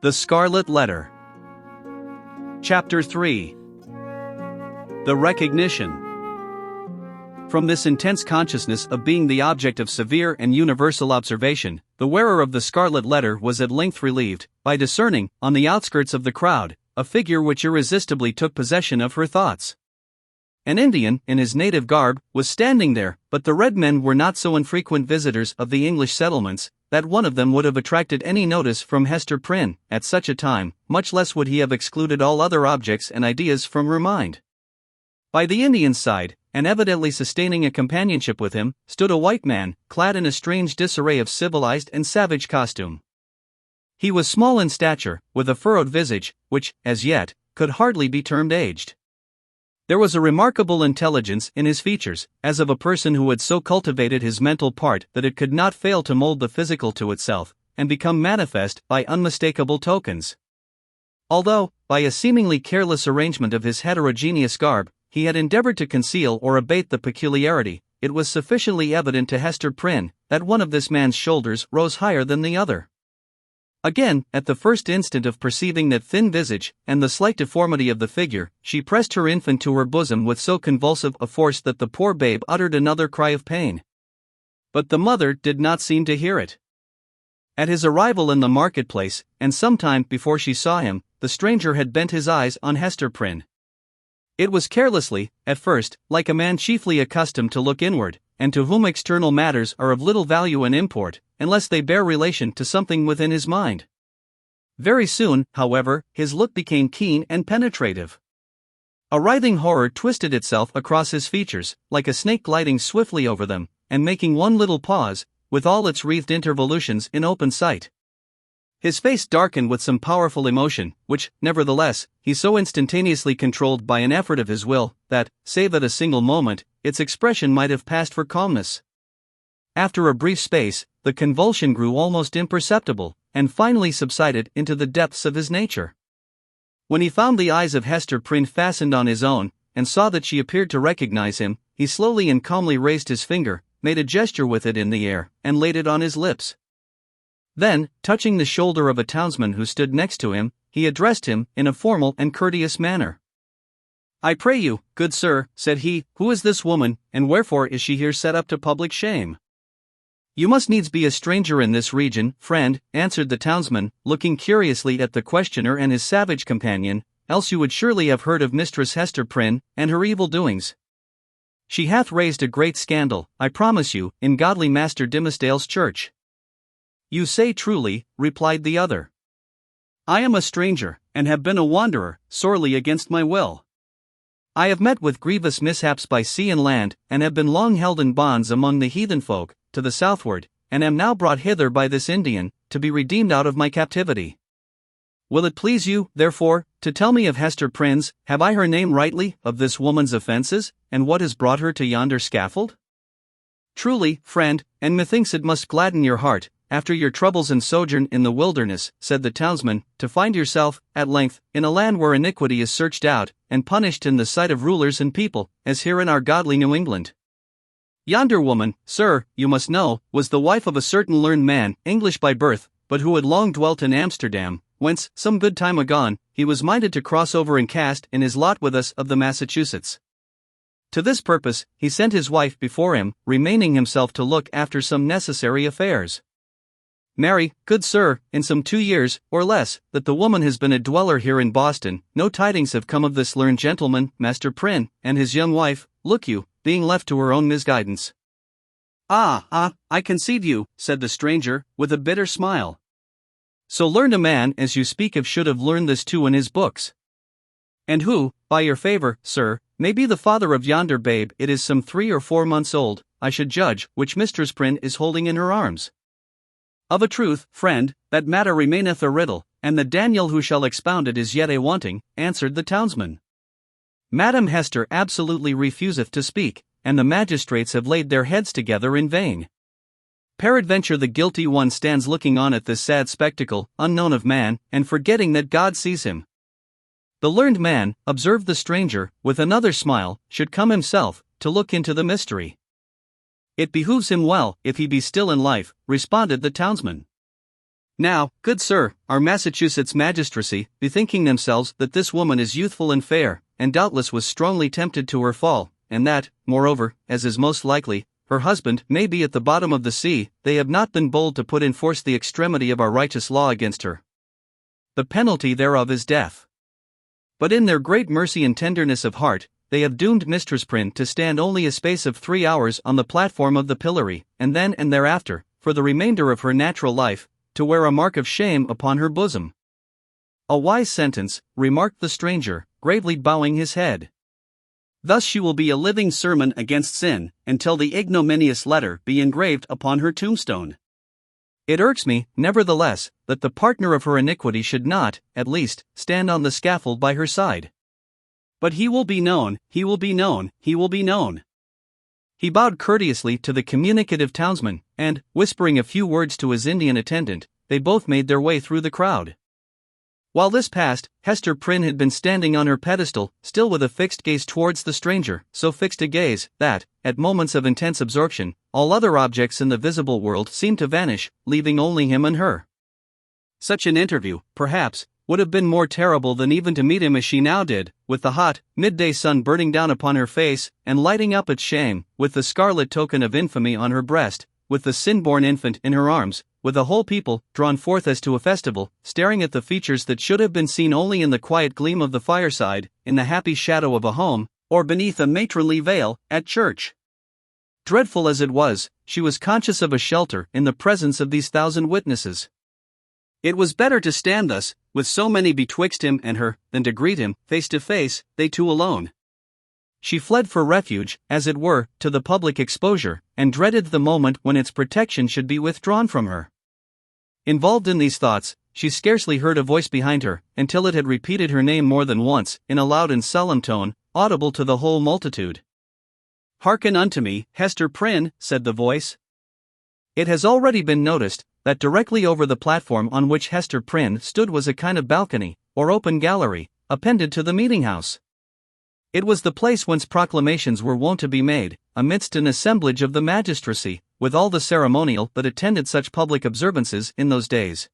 The Scarlet Letter. Chapter 3. The Recognition. From this intense consciousness of being the object of severe and universal observation, the wearer of the Scarlet Letter was at length relieved, by discerning, on the outskirts of the crowd, a figure which irresistibly took possession of her thoughts. An Indian, in his native garb, was standing there, but the red men were not so infrequent visitors of the English settlements, that one of them would have attracted any notice from Hester Prynne, at such a time, much less would he have excluded all other objects and ideas from her mind. By the Indian's side, and evidently sustaining a companionship with him, stood a white man, clad in a strange disarray of civilized and savage costume. He was small in stature, with a furrowed visage, which, as yet, could hardly be termed aged. There was a remarkable intelligence in his features, as of a person who had so cultivated his mental part that it could not fail to mold the physical to itself, and become manifest by unmistakable tokens. Although, by a seemingly careless arrangement of his heterogeneous garb, he had endeavored to conceal or abate the peculiarity, it was sufficiently evident to Hester Prynne that one of this man's shoulders rose higher than the other. Again, at the first instant of perceiving that thin visage, and the slight deformity of the figure, she pressed her infant to her bosom with so convulsive a force that the poor babe uttered another cry of pain. But the mother did not seem to hear it. At his arrival in the marketplace, and some time before she saw him, the stranger had bent his eyes on Hester Prynne. It was carelessly, at first, like a man chiefly accustomed to look inward, and to whom external matters are of little value and import, unless they bear relation to something within his mind. Very soon, however, his look became keen and penetrative. A writhing horror twisted itself across his features, like a snake gliding swiftly over them, and making one little pause, with all its wreathed intervolutions in open sight. His face darkened with some powerful emotion, which, nevertheless, he so instantaneously controlled by an effort of his will, that, save at a single moment, its expression might have passed for calmness. After a brief space, the convulsion grew almost imperceptible, and finally subsided into the depths of his nature. When he found the eyes of Hester Prynne fastened on his own, and saw that she appeared to recognize him, he slowly and calmly raised his finger, made a gesture with it in the air, and laid it on his lips. Then, touching the shoulder of a townsman who stood next to him, he addressed him in a formal and courteous manner. "I pray you, good sir," said he, "who is this woman, and wherefore is she here set up to public shame?" "You must needs be a stranger in this region, friend," answered the townsman, looking curiously at the questioner and his savage companion, "else you would surely have heard of Mistress Hester Prynne, and her evil doings. She hath raised a great scandal, I promise you, in godly Master Dimmesdale's church." "You say truly," replied the other. "I am a stranger, and have been a wanderer, sorely against my will. I have met with grievous mishaps by sea and land, and have been long held in bonds among the heathen folk, to the southward, and am now brought hither by this Indian, to be redeemed out of my captivity. Will it please you, therefore, to tell me of Hester Prynne's, have I her name rightly, of this woman's offences, and what has brought her to yonder scaffold? Truly, friend, and methinks it must gladden your heart, after your troubles and sojourn in the wilderness," said the townsman, "to find yourself, at length, in a land where iniquity is searched out, and punished in the sight of rulers and people, as here in our godly New England. Yonder woman, sir, you must know, was the wife of a certain learned man, English by birth, but who had long dwelt in Amsterdam, whence, some good time agone, he was minded to cross over and cast in his lot with us of the Massachusetts. To this purpose, he sent his wife before him, remaining himself to look after some necessary affairs. Marry, good sir, in some 2 years, or less, that the woman has been a dweller here in Boston, no tidings have come of this learned gentleman, Master Prynne, and his young wife, look you, being left to her own misguidance." Ah, I concede you," said the stranger, with a bitter smile. "So learned a man as you speak of should have learned this too in his books. And who, by your favor, sir, may be the father of yonder babe, it is some 3 or 4 months old, I should judge, which Mistress Prynne is holding in her arms." "Of a truth, friend, that matter remaineth a riddle, and the Daniel who shall expound it is yet a wanting," answered the townsman. "Madam Hester absolutely refuseth to speak, and the magistrates have laid their heads together in vain. Peradventure the guilty one stands looking on at this sad spectacle, unknown of man, and forgetting that God sees him. The learned man," observed the stranger, with another smile, "should come himself, to look into the mystery." "It behooves him well, if he be still in life," responded the townsman. Now, good sir, our Massachusetts magistracy, bethinking themselves that this woman is youthful and fair, and doubtless was strongly tempted to her fall, and that, moreover, as is most likely, her husband may be at the bottom of the sea, they have not been bold to put in force the extremity of our righteous law against her. The penalty thereof is death. But in their great mercy and tenderness of heart, they have doomed Mistress Prynne to stand only a space of 3 hours on the platform of the pillory, and then and thereafter, for the remainder of her natural life, to wear a mark of shame upon her bosom. A wise sentence, remarked the stranger, gravely bowing his head. Thus she will be a living sermon against sin, until the ignominious letter be engraved upon her tombstone. It irks me, nevertheless, that the partner of her iniquity should not, at least, stand on the scaffold by her side. But he will be known, he will be known, he will be known. He bowed courteously to the communicative townsman, and, whispering a few words to his Indian attendant, they both made their way through the crowd. While this passed, Hester Prynne had been standing on her pedestal, still with a fixed gaze towards the stranger, so fixed a gaze, that, at moments of intense absorption, all other objects in the visible world seemed to vanish, leaving only him and her. Such an interview, perhaps, would have been more terrible than even to meet him as she now did, with the hot, midday sun burning down upon her face, and lighting up its shame, with the scarlet token of infamy on her breast, with the sin-born infant in her arms, with the whole people, drawn forth as to a festival, staring at the features that should have been seen only in the quiet gleam of the fireside, in the happy shadow of a home, or beneath a matronly veil, at church. Dreadful as it was, she was conscious of a shelter in the presence of these 1,000 witnesses. It was better to stand thus, with so many betwixt him and her, than to greet him, face to face, they two alone. She fled for refuge, as it were, to the public exposure, and dreaded the moment when its protection should be withdrawn from her. Involved in these thoughts, she scarcely heard a voice behind her, until it had repeated her name more than once, in a loud and solemn tone, audible to the whole multitude. "Hearken unto me, Hester Prynne," said the voice. It has already been noticed, that directly over the platform on which Hester Prynne stood was a kind of balcony, or open gallery, appended to the meeting-house. It was the place whence proclamations were wont to be made, amidst an assemblage of the magistracy, with all the ceremonial that attended such public observances in those days.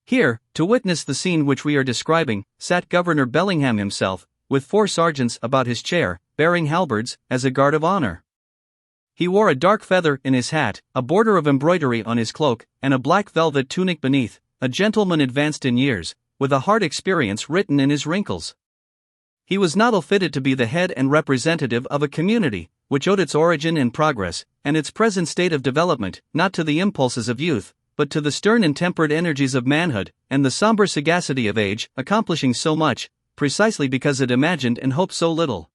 Here, to witness the scene which we are describing, sat Governor Bellingham himself, with 4 sergeants about his chair, bearing halberds, as a guard of honor. He wore a dark feather in his hat, a border of embroidery on his cloak, and a black velvet tunic beneath, a gentleman advanced in years, with a hard experience written in his wrinkles. He was not ill-fitted to be the head and representative of a community, which owed its origin and progress, and its present state of development, not to the impulses of youth, but to the stern and tempered energies of manhood, and the somber sagacity of age, accomplishing so much, precisely because it imagined and hoped so little.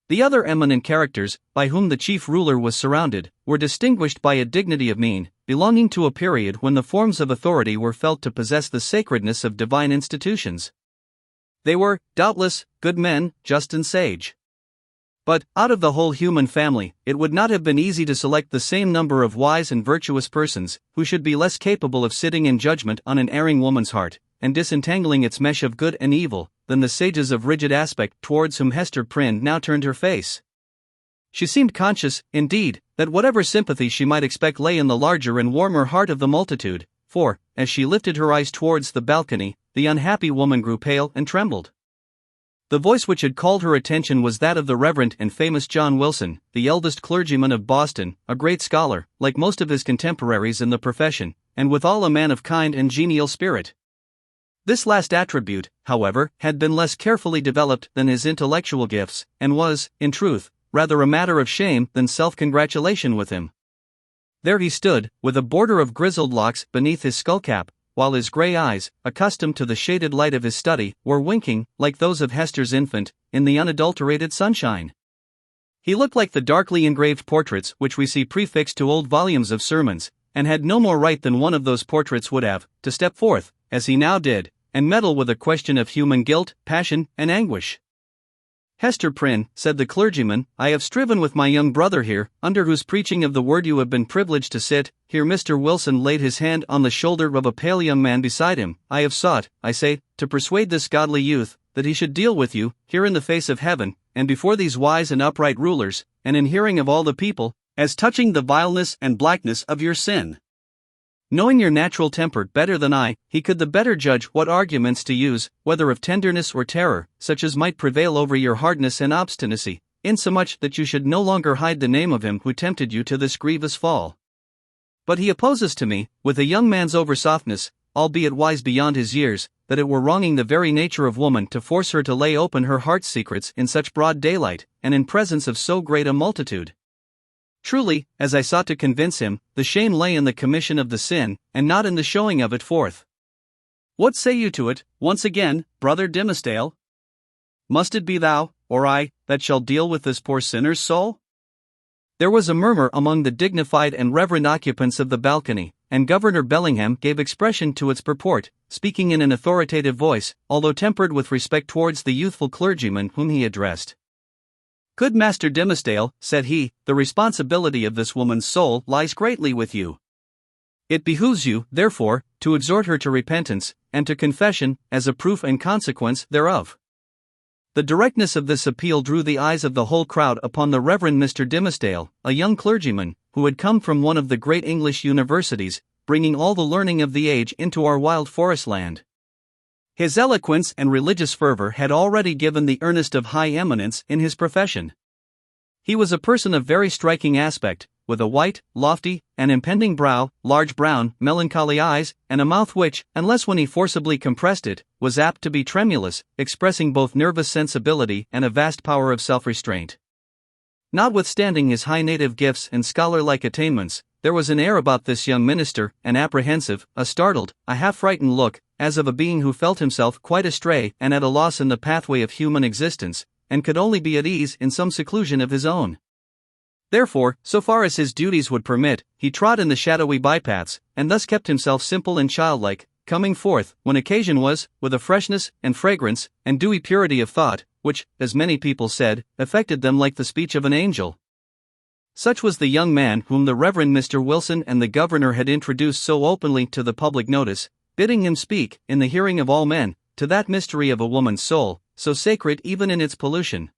The other eminent characters, by whom the chief ruler was surrounded, were distinguished by a dignity of mien, belonging to a period when the forms of authority were felt to possess the sacredness of divine institutions. They were, doubtless, good men, just and sage. But, out of the whole human family, it would not have been easy to select the same number of wise and virtuous persons, who should be less capable of sitting in judgment on an erring woman's heart, and disentangling its mesh of good and evil, than the sages of rigid aspect towards whom Hester Prynne now turned her face. She seemed conscious, indeed, that whatever sympathy she might expect lay in the larger and warmer heart of the multitude, for, as she lifted her eyes towards the balcony, the unhappy woman grew pale and trembled. The voice which had called her attention was that of the Reverend and famous John Wilson, the eldest clergyman of Boston, a great scholar, like most of his contemporaries in the profession, and withal a man of kind and genial spirit. This last attribute, however, had been less carefully developed than his intellectual gifts, and was, in truth, rather a matter of shame than self-congratulation with him. There he stood, with a border of grizzled locks beneath his skullcap, while his grey eyes, accustomed to the shaded light of his study, were winking, like those of Hester's infant, in the unadulterated sunshine. He looked like the darkly engraved portraits which we see prefixed to old volumes of sermons, and had no more right than one of those portraits would have, to step forth, as he now did, and meddle with a question of human guilt, passion, and anguish. "Hester Prynne," said the clergyman, "I have striven with my young brother here, under whose preaching of the word you have been privileged to sit." Here Mr. Wilson laid his hand on the shoulder of a pale young man beside him. "I have sought, I say, to persuade this godly youth, that he should deal with you, here in the face of heaven, and before these wise and upright rulers, and in hearing of all the people, as touching the vileness and blackness of your sin. Knowing your natural temper better than I, he could the better judge what arguments to use, whether of tenderness or terror, such as might prevail over your hardness and obstinacy, insomuch that you should no longer hide the name of him who tempted you to this grievous fall. But he opposes to me, with a young man's oversoftness, albeit wise beyond his years, that it were wronging the very nature of woman to force her to lay open her heart's secrets in such broad daylight, and in presence of so great a multitude. Truly, as I sought to convince him, the shame lay in the commission of the sin, and not in the showing of it forth. What say you to it, once again, brother Dimmesdale? Must it be thou, or I, that shall deal with this poor sinner's soul? There was a murmur among the dignified and reverend occupants of the balcony, and Governor Bellingham gave expression to its purport, speaking in an authoritative voice, although tempered with respect towards the youthful clergyman whom he addressed. Good Master Dimmesdale, said he, the responsibility of this woman's soul lies greatly with you. It behooves you, therefore, to exhort her to repentance, and to confession, as a proof and consequence thereof. The directness of this appeal drew the eyes of the whole crowd upon the Reverend Mr. Dimmesdale, a young clergyman, who had come from one of the great English universities, bringing all the learning of the age into our wild forest land. His eloquence and religious fervor had already given the earnest of high eminence in his profession. He was a person of very striking aspect, with a white, lofty, and impending brow, large brown, melancholy eyes, and a mouth which, unless when he forcibly compressed it, was apt to be tremulous, expressing both nervous sensibility and a vast power of self-restraint. Notwithstanding his high native gifts and scholar-like attainments, there was an air about this young minister, an apprehensive, a startled, a half-frightened look, as of a being who felt himself quite astray and at a loss in the pathway of human existence, and could only be at ease in some seclusion of his own. Therefore, so far as his duties would permit, he trod in the shadowy bypaths, and thus kept himself simple and childlike, coming forth, when occasion was, with a freshness, and fragrance, and dewy purity of thought, which, as many people said, affected them like the speech of an angel. Such was the young man whom the Reverend Mr. Wilson and the Governor had introduced so openly to the public notice, bidding him speak, in the hearing of all men, to that mystery of a woman's soul, so sacred even in its pollution.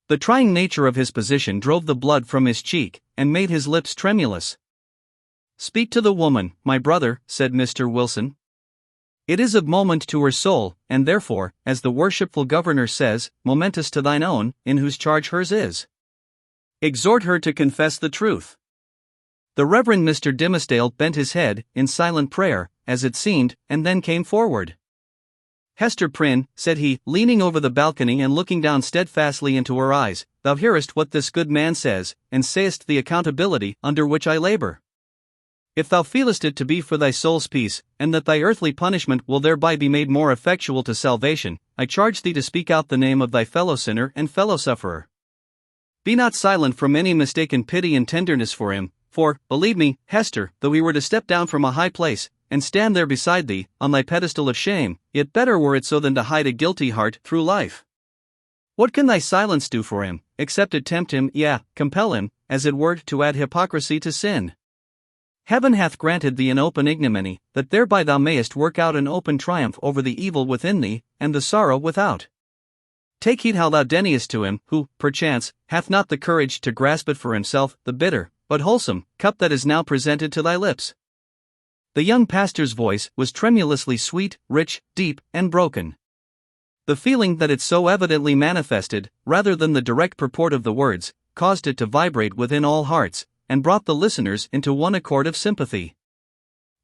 The trying nature of his position drove the blood from his cheek, and made his lips tremulous. Speak to the woman, my brother, said Mr. Wilson. It is of moment to her soul, and therefore, as the worshipful Governor says, momentous to thine own, in whose charge hers is. Exhort her to confess the truth. The Reverend Mr. Dimmesdale bent his head, in silent prayer, as it seemed, and then came forward. Hester Prynne, said he, leaning over the balcony and looking down steadfastly into her eyes, thou hearest what this good man says, and sayest the accountability under which I labor. If thou feelest it to be for thy soul's peace, and that thy earthly punishment will thereby be made more effectual to salvation, I charge thee to speak out the name of thy fellow sinner and fellow sufferer. Be not silent from any mistaken pity and tenderness for him, for, believe me, Hester, though he were to step down from a high place, and stand there beside thee, on thy pedestal of shame, yet better were it so than to hide a guilty heart through life. What can thy silence do for him, except it tempt him, yea, compel him, as it were, to add hypocrisy to sin? Heaven hath granted thee an open ignominy, that thereby thou mayest work out an open triumph over the evil within thee, and the sorrow without. Take heed how thou deniest to him, who, perchance, hath not the courage to grasp it for himself, the bitter, but wholesome, cup that is now presented to thy lips. The young pastor's voice was tremulously sweet, rich, deep, and broken. The feeling that it so evidently manifested, rather than the direct purport of the words, caused it to vibrate within all hearts, and brought the listeners into one accord of sympathy.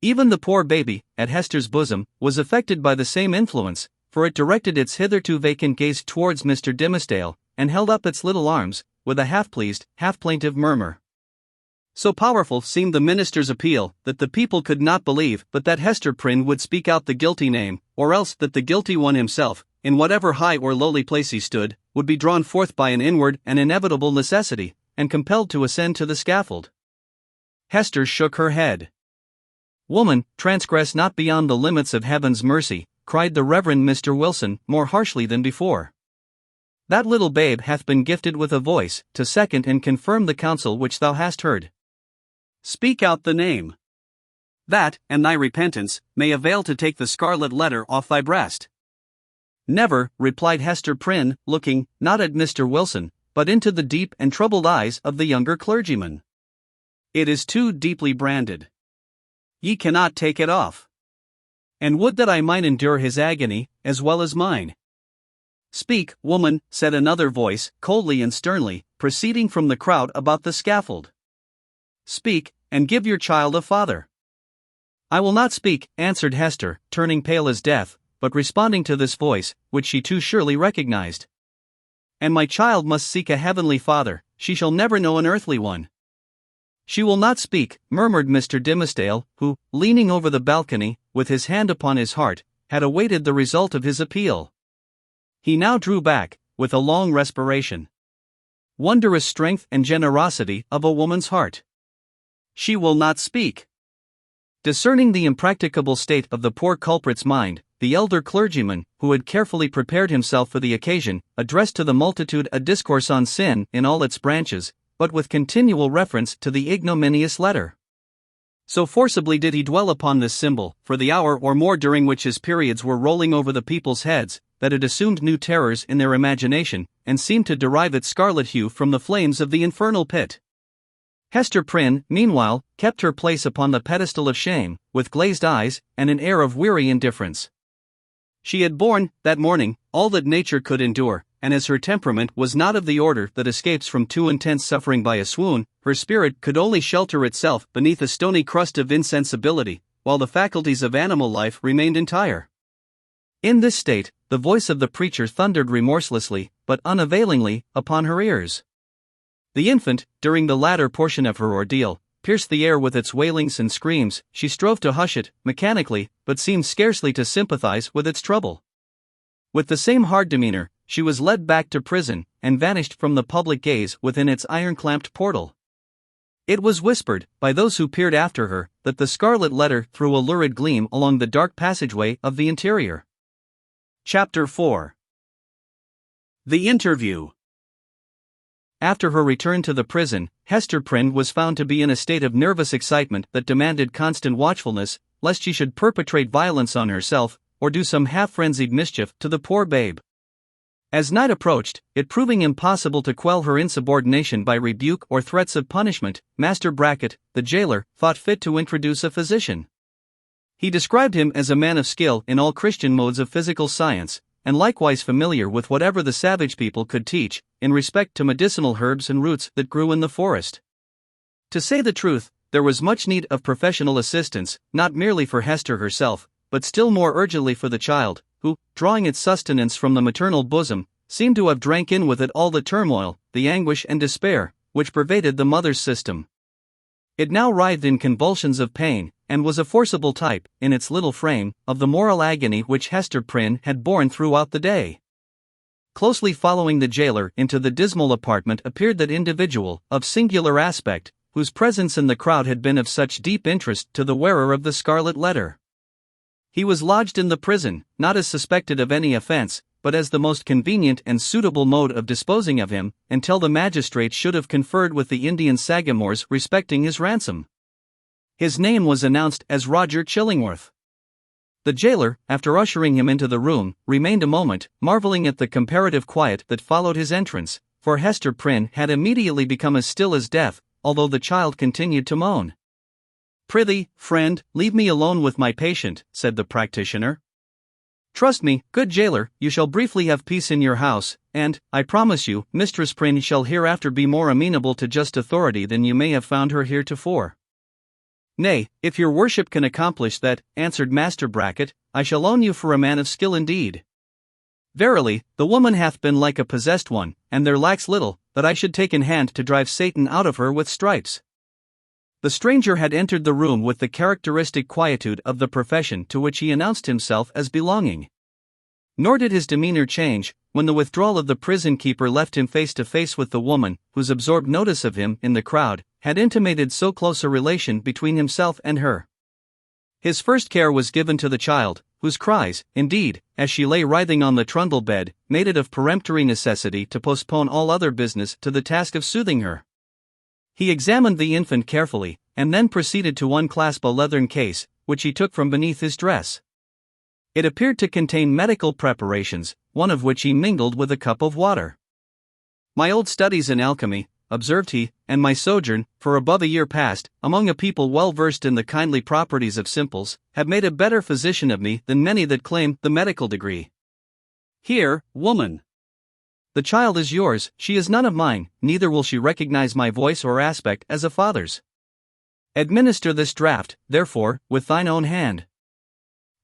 Even the poor baby, at Hester's bosom, was affected by the same influence, for it directed its hitherto vacant gaze towards Mr. Dimmesdale, and held up its little arms, with a half-pleased, half-plaintive murmur. So powerful seemed the minister's appeal, that the people could not believe but that Hester Prynne would speak out the guilty name, or else that the guilty one himself, in whatever high or lowly place he stood, would be drawn forth by an inward and inevitable necessity, and compelled to ascend to the scaffold. Hester shook her head. Woman, transgress not beyond the limits of heaven's mercy, cried the Reverend Mr. Wilson, more harshly than before. That little babe hath been gifted with a voice, to second and confirm the counsel which thou hast heard. Speak out the name. That, and thy repentance, may avail to take the scarlet letter off thy breast. Never, replied Hester Prynne, looking, not at Mr. Wilson, but into the deep and troubled eyes of the younger clergyman. It is too deeply branded. ye cannot take it off. And would that I might endure his agony, as well as mine. Speak, woman, said another voice, coldly and sternly, proceeding from the crowd about the scaffold. Speak, and give your child a father. I will not speak, answered Hester, turning pale as death, but responding to this voice, which she too surely recognized. And my child must seek a heavenly father, she shall never know an earthly one. She will not speak, murmured Mr. Dimmesdale, who, leaning over the balcony, with his hand upon his heart, had awaited the result of his appeal. He now drew back, with a long respiration. Wondrous strength and generosity of a woman's heart. She will not speak. Discerning the impracticable state of the poor culprit's mind, the elder clergyman, who had carefully prepared himself for the occasion, addressed to the multitude a discourse on sin in all its branches, but with continual reference to the ignominious letter. So forcibly did he dwell upon this symbol, for the hour or more during which his periods were rolling over the people's heads, that it assumed new terrors in their imagination, and seemed to derive its scarlet hue from the flames of the infernal pit. Hester Prynne, meanwhile, kept her place upon the pedestal of shame, with glazed eyes, and an air of weary indifference. She had borne, that morning, all that nature could endure, and as her temperament was not of the order that escapes from too intense suffering by a swoon, her spirit could only shelter itself beneath a stony crust of insensibility, while the faculties of animal life remained entire. In this state, the voice of the preacher thundered remorselessly, but unavailingly, upon her ears. The infant, during the latter portion of her ordeal, pierced the air with its wailings and screams. She strove to hush it, mechanically, but seemed scarcely to sympathize with its trouble. With the same hard demeanor, she was led back to prison, and vanished from the public gaze within its iron-clamped portal. It was whispered, by those who peered after her, that the Scarlet Letter threw a lurid gleam along the dark passageway of the interior. Chapter 4. The Interview. After her return to the prison, Hester Prynne was found to be in a state of nervous excitement that demanded constant watchfulness, lest she should perpetrate violence on herself, or do some half-frenzied mischief to the poor babe. As night approached, it proving impossible to quell her insubordination by rebuke or threats of punishment, Master Brackett, the jailer, thought fit to introduce a physician. He described him as a man of skill in all Christian modes of physical science, and likewise familiar with whatever the savage people could teach, in respect to medicinal herbs and roots that grew in the forest. To say the truth, there was much need of professional assistance, not merely for Hester herself, but still more urgently for the child, who, drawing its sustenance from the maternal bosom, seemed to have drank in with it all the turmoil, the anguish and despair, which pervaded the mother's system. It now writhed in convulsions of pain, and was a forcible type, in its little frame, of the moral agony which Hester Prynne had borne throughout the day. Closely following the jailer into the dismal apartment appeared that individual, of singular aspect, whose presence in the crowd had been of such deep interest to the wearer of the Scarlet Letter. He was lodged in the prison, not as suspected of any offense, but as the most convenient and suitable mode of disposing of him, until the magistrate should have conferred with the Indian sagamores respecting his ransom. His name was announced as Roger Chillingworth. The jailer, after ushering him into the room, remained a moment, marveling at the comparative quiet that followed his entrance, for Hester Prynne had immediately become as still as death, although the child continued to moan. "Prithee, friend, leave me alone with my patient," said the practitioner. "Trust me, good jailer, you shall briefly have peace in your house, and, I promise you, Mistress Prynne shall hereafter be more amenable to just authority than you may have found her heretofore." "Nay, if your worship can accomplish that," answered Master Brackett, "I shall own you for a man of skill indeed. Verily, the woman hath been like a possessed one, and there lacks little, that I should take in hand to drive Satan out of her with stripes." The stranger had entered the room with the characteristic quietude of the profession to which he announced himself as belonging. Nor did his demeanor change, when the withdrawal of the prison keeper left him face to face with the woman, whose absorbed notice of him in the crowd had intimated so close a relation between himself and her. His first care was given to the child, whose cries, indeed, as she lay writhing on the trundle bed, made it of peremptory necessity to postpone all other business to the task of soothing her. He examined the infant carefully, and then proceeded to unclasp a leathern case, which he took from beneath his dress. It appeared to contain medical preparations, one of which he mingled with a cup of water. "My old studies in alchemy," observed he, and my sojourn, for above a year past, among a people well versed in the kindly properties of simples, have made a better physician of me than many that claim the medical degree. Here, woman. The child is yours, she is none of mine, neither will she recognize my voice or aspect as a father's. Administer this draught, therefore, with thine own hand.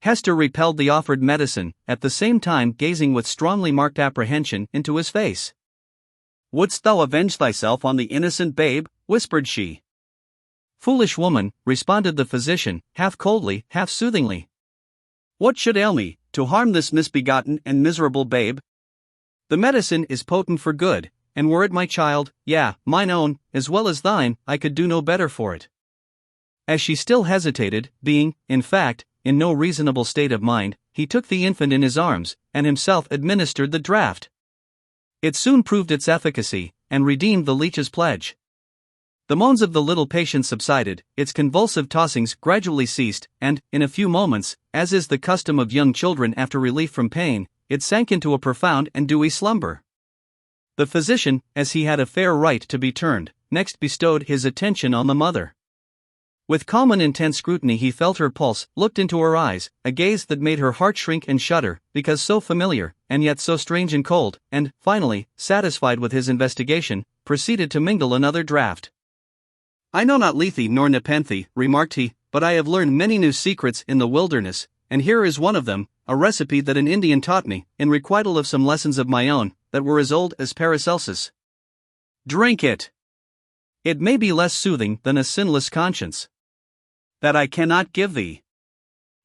Hester repelled the offered medicine, at the same time gazing with strongly marked apprehension into his face. Wouldst thou avenge thyself on the innocent babe? Whispered she. Foolish woman, responded the physician, half coldly, half soothingly. What should ail me, to harm this misbegotten and miserable babe? The medicine is potent for good, and were it my child, yea, mine own, as well as thine, I could do no better for it. As she still hesitated, being, in fact, in no reasonable state of mind, he took the infant in his arms, and himself administered the draught. It soon proved its efficacy, and redeemed the leech's pledge. The moans of the little patient subsided, its convulsive tossings gradually ceased, and, in a few moments, as is the custom of young children after relief from pain, it sank into a profound and dewy slumber. The physician, as he had a fair right to be turned, next bestowed his attention on the mother. With calm and intense scrutiny he felt her pulse, looked into her eyes, a gaze that made her heart shrink and shudder, because so familiar, and yet so strange and cold, and, finally, satisfied with his investigation, proceeded to mingle another draught. I know not Lethe nor Nepenthe, remarked he, but I have learned many new secrets in the wilderness, and here is one of them, a recipe that an Indian taught me, in requital of some lessons of my own, that were as old as Paracelsus. Drink it. It may be less soothing than a sinless conscience. That I cannot give thee.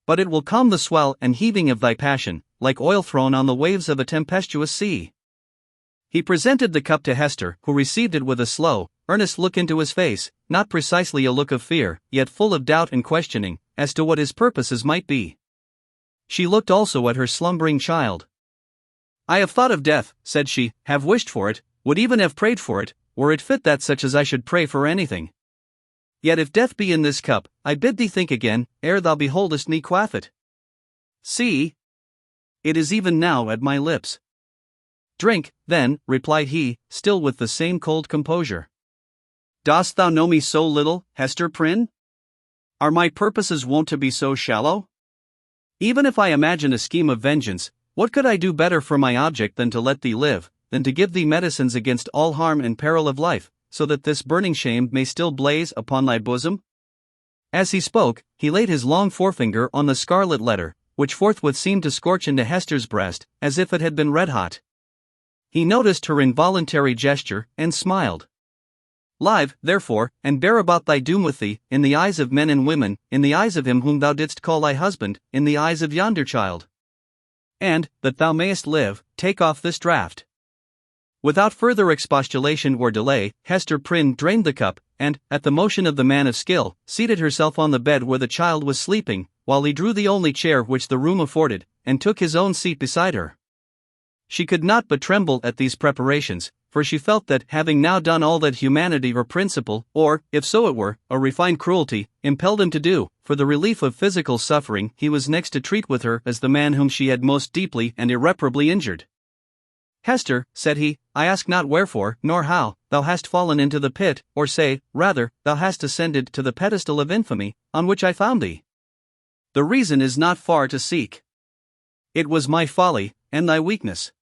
But it will calm the swell and heaving of thy passion, like oil thrown on the waves of a tempestuous sea. He presented the cup to Hester, who received it with a slow, earnest look into his face, not precisely a look of fear, yet full of doubt and questioning, as to what his purposes might be. She looked also at her slumbering child. I have thought of death, said she, have wished for it, would even have prayed for it, were it fit that such as I should pray for anything. Yet if death be in this cup, I bid thee think again, ere thou beholdest me quaff it. See! It is even now at my lips. Drink, then, replied he, still with the same cold composure. Dost thou know me so little, Hester Prynne? Are my purposes wont to be so shallow? Even if I imagine a scheme of vengeance, what could I do better for my object than to let thee live, than to give thee medicines against all harm and peril of life, so that this burning shame may still blaze upon thy bosom? As he spoke, he laid his long forefinger on the Scarlet Letter, which forthwith seemed to scorch into Hester's breast, as if it had been red-hot. He noticed her involuntary gesture, and smiled. Live, therefore, and bear about thy doom with thee, in the eyes of men and women, in the eyes of him whom thou didst call thy husband, in the eyes of yonder child. And, that thou mayest live, take off this draught. Without further expostulation or delay, Hester Prynne drained the cup, and, at the motion of the man of skill, seated herself on the bed where the child was sleeping, while he drew the only chair which the room afforded, and took his own seat beside her. She could not but tremble at these preparations, for she felt that, having now done all that humanity or principle, or, if so it were, a refined cruelty, impelled him to do, for the relief of physical suffering, he was next to treat with her as the man whom she had most deeply and irreparably injured. Hester, said he, I ask not wherefore, nor how, thou hast fallen into the pit, or say, rather, thou hast ascended to the pedestal of infamy, on which I found thee. The reason is not far to seek. It was my folly, and thy weakness.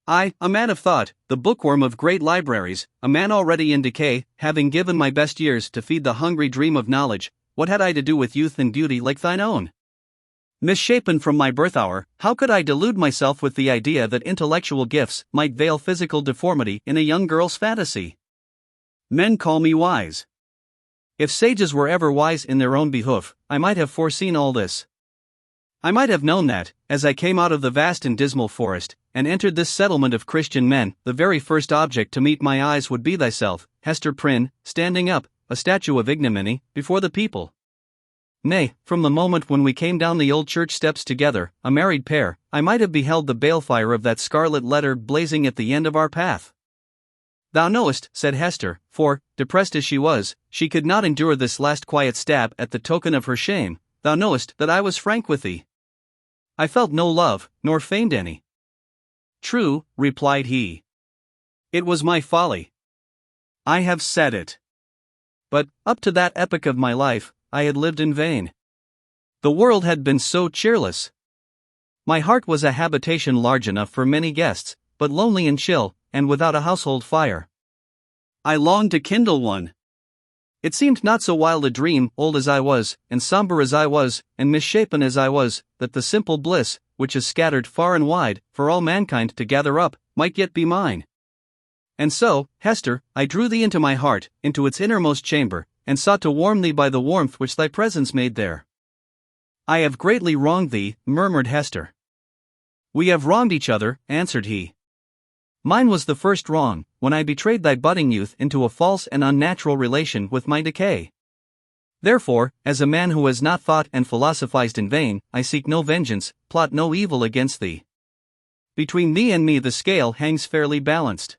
I, a man of thought, the bookworm of great libraries, a man already in decay, having given my best years to feed the hungry dream of knowledge, what had I to do with youth and beauty like thine own? Misshapen from my birth hour, how could I delude myself with the idea that intellectual gifts might veil physical deformity in a young girl's fantasy? Men call me wise. If sages were ever wise in their own behoof, I might have foreseen all this. I might have known that, as I came out of the vast and dismal forest, and entered this settlement of Christian men, the very first object to meet my eyes would be thyself, Hester Prynne, standing up, a statue of ignominy, before the people. Nay, from the moment when we came down the old church steps together, a married pair, I might have beheld the balefire of that Scarlet Letter blazing at the end of our path. Thou knowest, said Hester, for, depressed as she was, she could not endure this last quiet stab at the token of her shame, thou knowest that I was frank with thee. I felt no love, nor feigned any. True, replied he. It was my folly. I have said it. But, up to that epoch of my life, I had lived in vain. The world had been so cheerless. My heart was a habitation large enough for many guests, but lonely and chill, and without a household fire. I longed to kindle one. It seemed not so wild a dream, old as I was, and somber as I was, and misshapen as I was, that the simple bliss, which is scattered far and wide, for all mankind to gather up, might yet be mine. And so, Hester, I drew thee into my heart, into its innermost chamber, and sought to warm thee by the warmth which thy presence made there. I have greatly wronged thee, murmured Hester. We have wronged each other, answered he. Mine was the first wrong, when I betrayed thy budding youth into a false and unnatural relation with my decay. Therefore, as a man who has not thought and philosophized in vain, I seek no vengeance, plot no evil against thee. Between thee and me the scale hangs fairly balanced.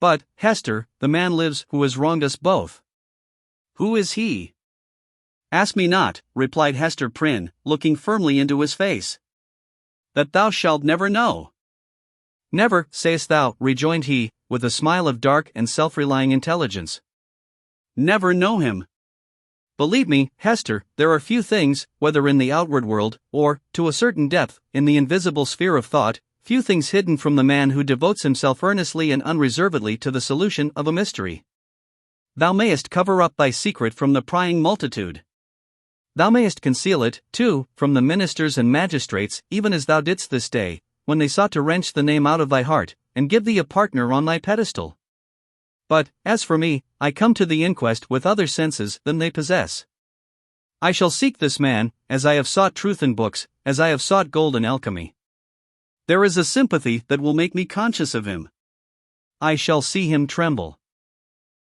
But, Hester, the man lives who has wronged us both. Who is he? Ask me not, replied Hester Prynne, looking firmly into his face. That thou shalt never know. Never, sayest thou, rejoined he, with a smile of dark and self-relying intelligence. Never know him. Believe me, Hester, there are few things, whether in the outward world, or, to a certain depth, in the invisible sphere of thought, few things hidden from the man who devotes himself earnestly and unreservedly to the solution of a mystery. Thou mayest cover up thy secret from the prying multitude. Thou mayest conceal it, too, from the ministers and magistrates, even as thou didst this day, when they sought to wrench the name out of thy heart, and give thee a partner on thy pedestal. But, as for me, I come to the inquest with other senses than they possess. I shall seek this man, as I have sought truth in books, as I have sought gold in alchemy. There is a sympathy that will make me conscious of him. I shall see him tremble.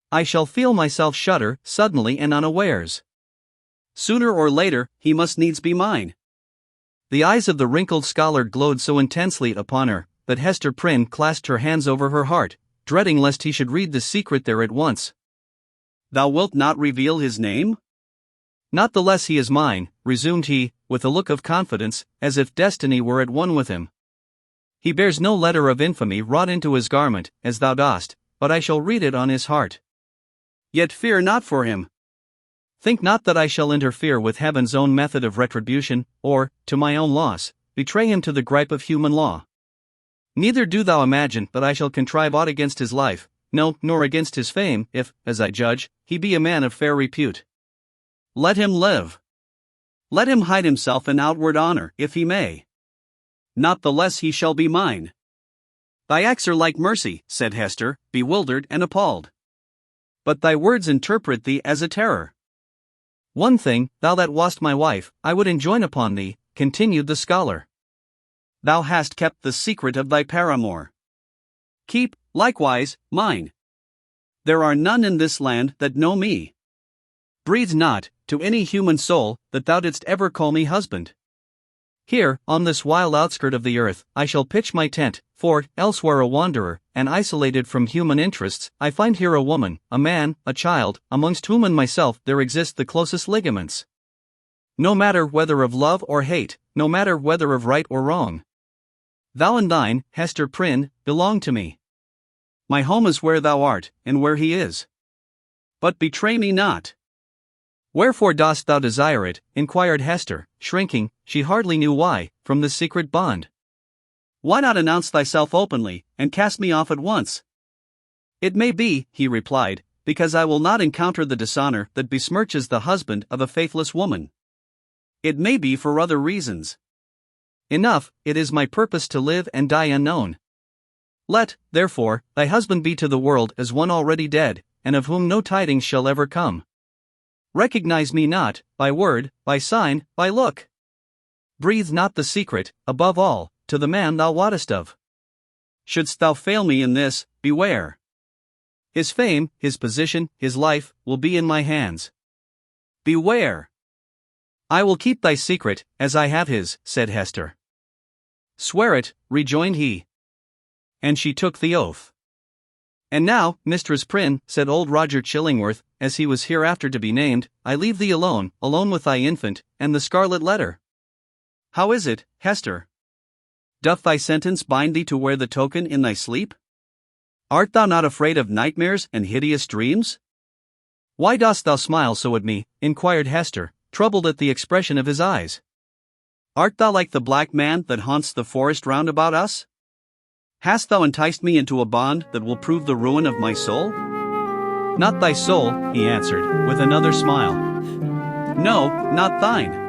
I shall feel myself shudder, suddenly and unawares. Sooner or later, he must needs be mine. The eyes of the wrinkled scholar glowed so intensely upon her, that Hester Prynne clasped her hands over her heart, dreading lest he should read the secret there at once. Thou wilt not reveal his name? Not the less he is mine, resumed he, with a look of confidence, as if destiny were at one with him. He bears no letter of infamy wrought into his garment, as thou dost, but I shall read it on his heart. Yet fear not for him. Think not that I shall interfere with heaven's own method of retribution, or, to my own loss, betray him to the gripe of human law. Neither do thou imagine that I shall contrive aught against his life, no, nor against his fame, if, as I judge, he be a man of fair repute. Let him live. Let him hide himself in outward honor, if he may. Not the less he shall be mine. Thy acts are like mercy, said Hester, bewildered and appalled. But thy words interpret thee as a terror. One thing, thou that wast my wife, I would enjoin upon thee, continued the scholar. Thou hast kept the secret of thy paramour. Keep, likewise, mine. There are none in this land that know me. Breathe not, to any human soul, that thou didst ever call me husband. Here, on this wild outskirt of the earth, I shall pitch my tent, for, elsewhere a wanderer, and isolated from human interests, I find here a woman, a man, a child, amongst whom and myself there exist the closest ligaments. No matter whether of love or hate, no matter whether of right or wrong. Thou and thine, Hester Prynne, belong to me. My home is where thou art, and where he is. But betray me not. Wherefore dost thou desire it? Inquired Hester, shrinking, she hardly knew why, from this secret bond. Why not announce thyself openly, and cast me off at once? It may be, he replied, because I will not encounter the dishonor that besmirches the husband of a faithless woman. It may be for other reasons. Enough, it is my purpose to live and die unknown. Let, therefore, thy husband be to the world as one already dead, and of whom no tidings shall ever come. Recognize me not, by word, by sign, by look. Breathe not the secret, above all, to the man thou wottest of. Shouldst thou fail me in this, beware. His fame, his position, his life, will be in my hands. Beware. I will keep thy secret, as I have his, said Hester. Swear it, rejoined he. And she took the oath. And now, Mistress Prynne, said old Roger Chillingworth, as he was hereafter to be named, I leave thee alone with thy infant, and the Scarlet Letter. How is it, Hester? Doth thy sentence bind thee to wear the token in thy sleep? Art thou not afraid of nightmares and hideous dreams? Why dost thou smile so at me? Inquired Hester, troubled at the expression of his eyes. Art thou like the black man that haunts the forest round about us? Hast thou enticed me into a bond that will prove the ruin of my soul? Not thy soul, he answered, with another smile. No, not thine.